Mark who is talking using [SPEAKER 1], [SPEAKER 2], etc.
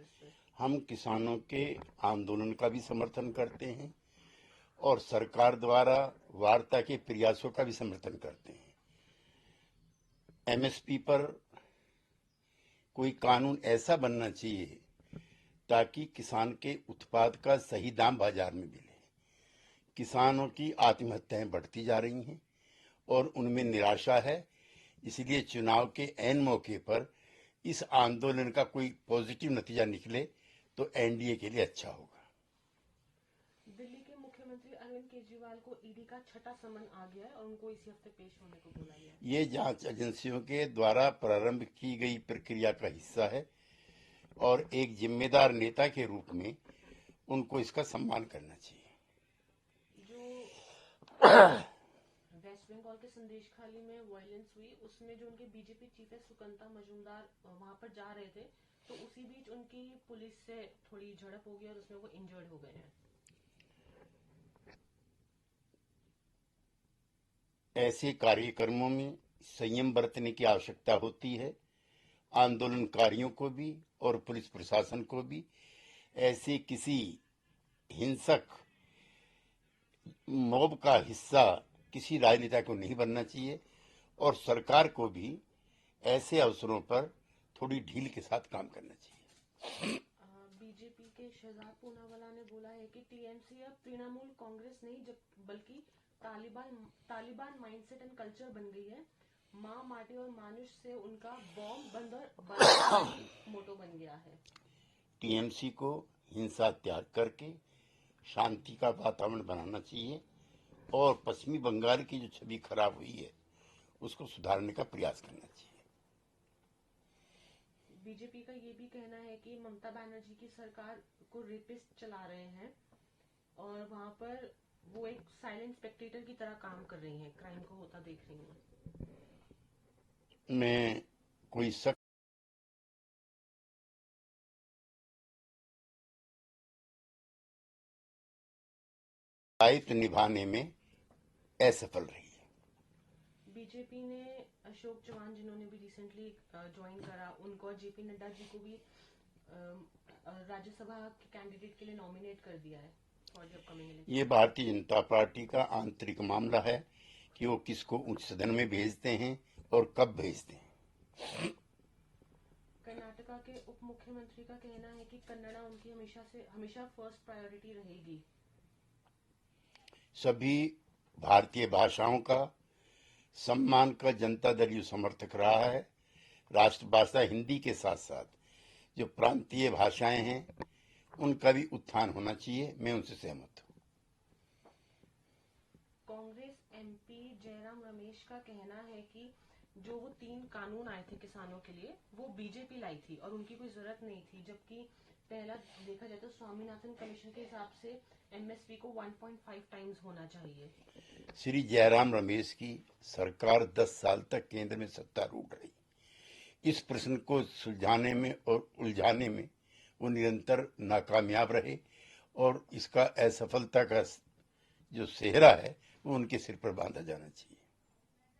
[SPEAKER 1] इस पे?
[SPEAKER 2] हम किसानों के आंदोलन का भी समर्थन करते हैं और सरकार द्वारा वार्ता के प्रयासों का भी समर्थन करते हैं। एमएसपी पर कोई कानून ऐसा बनना चाहिए ताकि किसान के उत्पाद का सही दाम बाजार में मिले। किसानों की आत्महत्याएं बढ़ती जा रही हैं और उनमें निराशा है, इसलिए चुनाव के ऐन मौके पर इस आंदोलन का कोई पॉजिटिव नतीजा निकले तो एनडीए के लिए अच्छा होगा।
[SPEAKER 1] दिल्ली के मुख्यमंत्री अरविंद केजरीवाल को ईडी का छठा समन आ गया है और उनको इसी हफ्ते पेश होने को बोला गया है।
[SPEAKER 2] ये जांच एजेंसियों के द्वारा प्रारंभ की गई प्रक्रिया का हिस्सा है और एक जिम्मेदार नेता के रूप में उनको इसका सम्मान करना चाहिए।
[SPEAKER 1] जो वेस्ट बंगाल के संदेश खाली में वायलेंस हुई, उसमें जो उनके बीजेपी चीफ है सुकंता मजूमदार वहां पर जा रहे थे, तो उसी बीच उनकी पुलिस से थोड़ी झड़प हो गई और उसमें वो इंजर्ड हो गए हैं।
[SPEAKER 2] ऐसे कार्यक्रमों में संयम बरतने की आवश्यकता होती है। आंदोलनकारियों को भी और पुलिस प्रशासन को भी ऐसे किसी हिंसक मॉब का हिस्सा किसी राजनेता को नहीं बनना चाहिए और सरकार को भी ऐसे अवसरों पर थोड़ी ढील के साथ काम करना चाहिए।
[SPEAKER 1] बीजेपी के शहजाद पूनावाला ने बोला है कि टीएमसी अब तृणमूल कांग्रेस नहीं बल्कि तालिबान माइंडसेट एंड कल्चर बन गई है। माँ, माटी और मानुष से उनका बॉम्ब बंदर मोटो बन गया है।
[SPEAKER 2] टीएमसी को हिंसा त्याग करके शांति का वातावरण बनाना चाहिए और पश्चिमी बंगाल की जो छवि खराब हुई है उसको सुधारने का प्रयास करना चाहिए।
[SPEAKER 1] बीजेपी का ये भी कहना है कि ममता बनर्जी की सरकार को रेपिस्ट चला रहे हैं और वहां पर वो एक साइलेंट स्पेक्टेटर की तरह काम कर रही हैं, क्राइम को होता देख रही हैं।
[SPEAKER 2] मैं कोई शक दायित्व निभाने में असफल रही है।
[SPEAKER 1] बीजेपी ने अशोक चौहान, जिन्होंने भी रिसेंटली ज्वाइन करा, उनको और जेपी नड्डा जी को भी राज्यसभा के कैंडिडेट के लिए नॉमिनेट कर दिया है फॉर द अपकमिंग इलेक्शन।
[SPEAKER 2] ये भारतीय जनता पार्टी का आंतरिक मामला है कि वो किसको उच्च सदन में भेजते हैं और कब भेजते हैं।
[SPEAKER 1] कर्नाटका के उप मुख्यमंत्री का कहना है कि कन्नड़ा उनकी हमेशा फर्स्ट प्रायोरिटी रहेगी।
[SPEAKER 2] सभी भारतीय भाषाओं का सम्मान का जनता दल यू समर्थक रहा है। राष्ट्रभाषा हिंदी के साथ साथ जो प्रांतीय भाषाएं हैं उनका भी उत्थान होना चाहिए, मैं उनसे सहमत हूँ।
[SPEAKER 1] कांग्रेस एमपी जयराम रमेश का कहना है कि जो वो 3 कानून आए थे किसानों के लिए वो बीजेपी लाई थी और उनकी कोई जरूरत नहीं थी, जबकि पहला देखा जाए तो स्वामीनाथन कमीशन के हिसाब से एमएसपी को 1.5 टाइम्स होना चाहिए।
[SPEAKER 2] श्री जयराम रमेश की सरकार 10 साल तक केंद्र में सत्तारूढ़ रही। इस प्रश्न को सुलझाने में और उलझाने में वो निरंतर नाकामयाब रहे और इसका असफलता का जो सेहरा है वो उनके सिर पर बांधा जाना चाहिए।